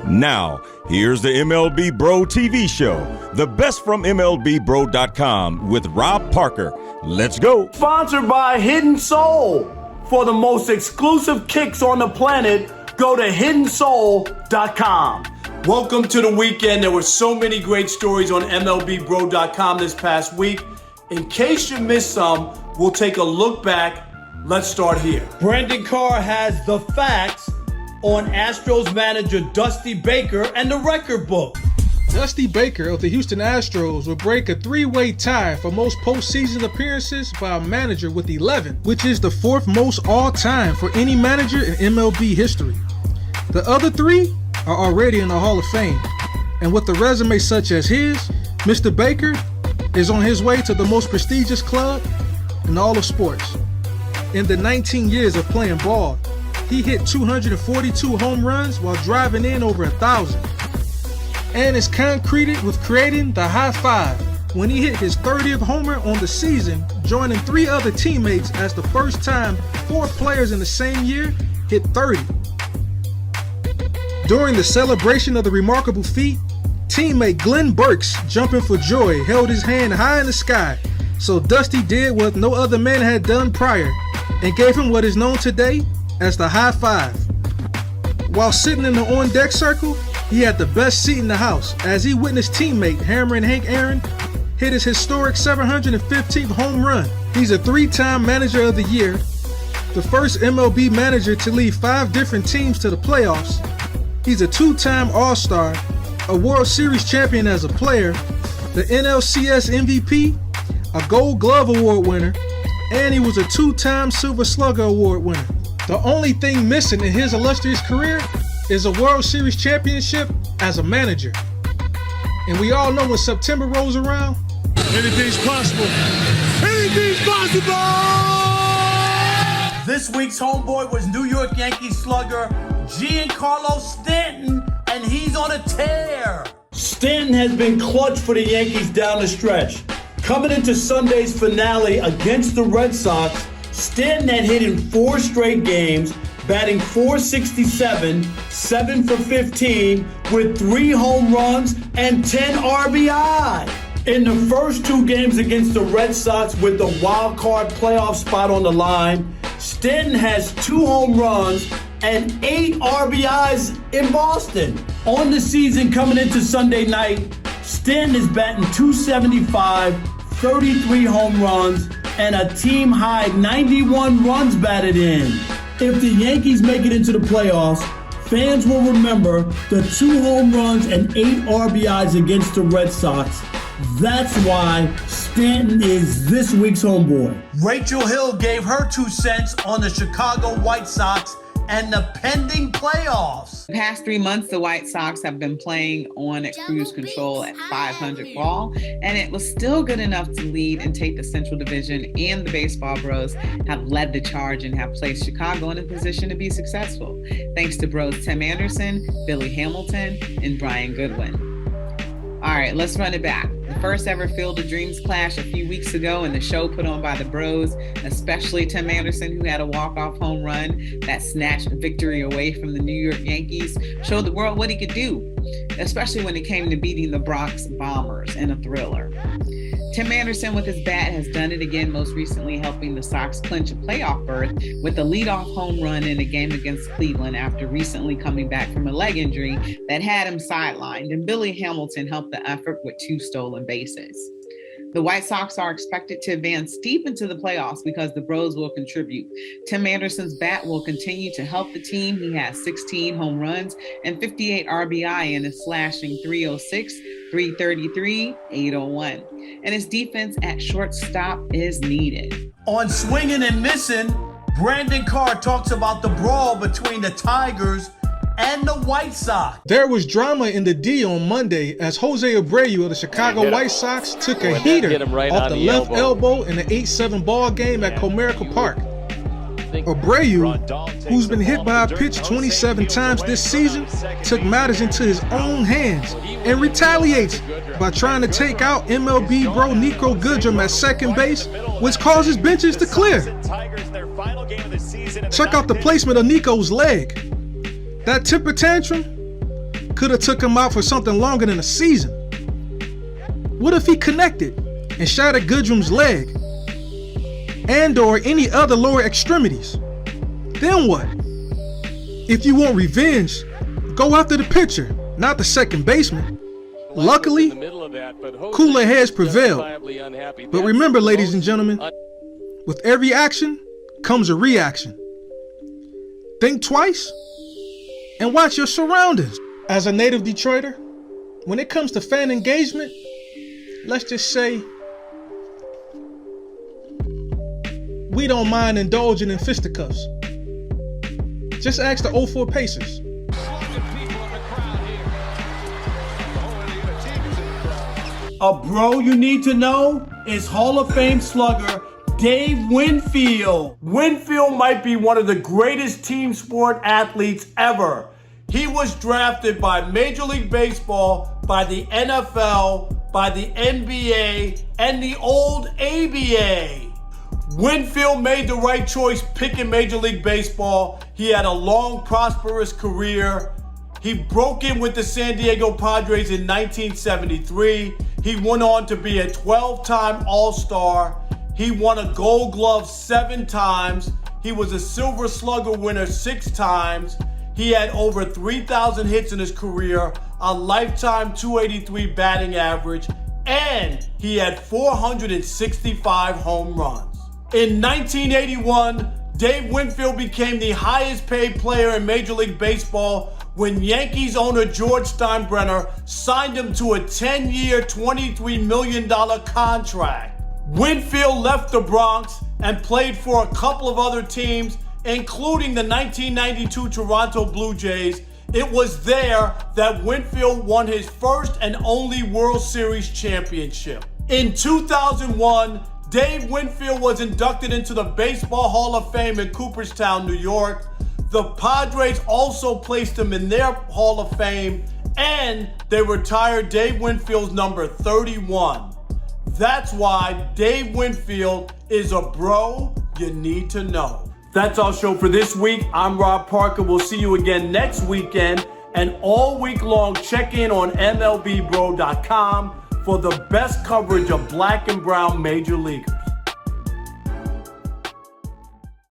Now, here's the MLB Bro TV show, the best from MLBBro.com with Rob Parker. Let's go. Sponsored by Hidden Soul. For the most exclusive kicks on the planet, go to hiddensoul.com. Welcome to the weekend. There were so many great stories on MLBBro.com this past week. In case you missed some, we'll take a look back. Let's start here. Brandon Carr has the facts on Astros manager Dusty Baker and the record book. Dusty Baker of the Houston Astros will break a three-way tie for most postseason appearances by a manager with 11, which is the fourth most all-time for any manager in MLB history. The other three are already in the Hall of Fame, and with a resume such as his, Mr. Baker is on his way to the most prestigious club in all of sports. In the 19 years of playing ball, he hit 242 home runs while driving in over 1,000. And is concreted with creating the high five when he hit his 30th homer on the season, joining three other teammates as the first time four players in the same year hit 30. During the celebration of the remarkable feat, teammate Glenn Burks, jumping for joy, held his hand high in the sky. So Dusty did what no other man had done prior and gave him what is known today as the high five. While sitting in the on-deck circle, he had the best seat in the house as he witnessed teammate Hammerin' Hank Aaron hit his historic 715th home run. He's a three-time manager of the year, the first MLB manager to lead 5 different teams to the playoffs. He's a 2-time All-Star, a World Series champion as a player, the NLCS MVP, a Gold Glove Award winner, and he was a 2-time Silver Slugger Award winner. The only thing missing in his illustrious career is a World Series championship as a manager. And we all know when September rolls around, anything's possible. Anything's possible! This week's homeboy was New York Yankees slugger Giancarlo Stanton, and he's on a tear. Stanton has been clutch for the Yankees down the stretch. Coming into Sunday's finale against the Red Sox, Stanton had hit in 4 straight games, batting .467, 7 for 15, with 3 home runs and 10 RBI. In the first 2 games against the Red Sox with the wild card playoff spot on the line, Stanton has 2 home runs and 8 RBIs in Boston. On the season coming into Sunday night, Stanton is batting .275, 33 home runs, and a team-high 91 runs batted in. If the Yankees make it into the playoffs, fans will remember the 2 home runs and 8 RBIs against the Red Sox. That's why Stanton is this week's homeboy. Rachel Hill gave her 2 cents on the Chicago White Sox and the pending playoffs. The past 3 months, the White Sox have been playing on at cruise control at .500 ball, and it was still good enough to lead and take the Central Division, and the Baseball Bros have led the charge and have placed Chicago in a position to be successful, thanks to Bros Tim Anderson, Billy Hamilton, and Brian Goodwin. All right, let's run it back. The first ever Field of Dreams clash a few weeks ago in the show put on by the Bros, especially Tim Anderson, who had a walk-off home run that snatched victory away from the New York Yankees, showed the world what he could do, especially when it came to beating the Bronx Bombers in a thriller. Tim Anderson with his bat has done it again, most recently helping the Sox clinch a playoff berth with a leadoff home run in a game against Cleveland after recently coming back from a leg injury that had him sidelined, and Billy Hamilton helped the effort with 2 stolen bases. The White Sox are expected to advance deep into the playoffs because the Bros will contribute. Tim Anderson's bat will continue to help the team. He has 16 home runs and 58 RBI and is slashing .306, .333, .801. And his defense at shortstop is needed. On Swinging and Missing, Brandon Carr talks about the brawl between the Tigers and the White Sox. There was drama in the D on Monday as Jose Abreu of the Chicago White Sox took a heater off the left elbow in the 8-7 ball game at Comerica Park. Abreu, who's been hit by a pitch 27 times this season, took matters into his own hands and retaliates by trying to take out MLB bro Nico Goodrum at second base, which causes benches to clear. Check out the placement of Nico's leg. That temper tantrum could have took him out for something longer than a season? What if he connected and shattered Goodrum's leg and or any other lower extremities? Then what? If you want revenge, go after the pitcher, not the second baseman. Luckily, cooler heads prevailed. But remember, ladies and gentlemen, with every action comes a reaction. Think twice and watch your surroundings. As a native Detroiter, when it comes to fan engagement, let's just say we don't mind indulging in fisticuffs. Just ask the 04 Pacers. A bro you need to know is Hall of Fame slugger Dave Winfield. Winfield might be one of the greatest team sport athletes ever. He was drafted by Major League Baseball, by the NFL, by the NBA, and the old ABA. Winfield made the right choice picking Major League Baseball. He had a long, prosperous career. He broke in with the San Diego Padres in 1973. He went on to be a 12-time All-Star. He won a Gold Glove 7 times. He was a Silver Slugger winner 6 times. He had over 3,000 hits in his career, a lifetime 283 batting average, and he had 465 home runs. In 1981, Dave Winfield became the highest paid player in Major League Baseball when Yankees owner George Steinbrenner signed him to a 10-year, $23 million contract. Winfield left the Bronx and played for a couple of other teams, including the 1992 Toronto Blue Jays. It was there that Winfield won his first and only World Series championship. In 2001, Dave Winfield was inducted into the Baseball Hall of Fame in Cooperstown, New York. The Padres also placed him in their Hall of Fame, and they retired Dave Winfield's number 31. That's why Dave Winfield is a bro you need to know. That's our show for this week. I'm Rob Parker. We'll see you again next weekend. And all week long, check in on MLBBro.com for the best coverage of black and brown major leaguers.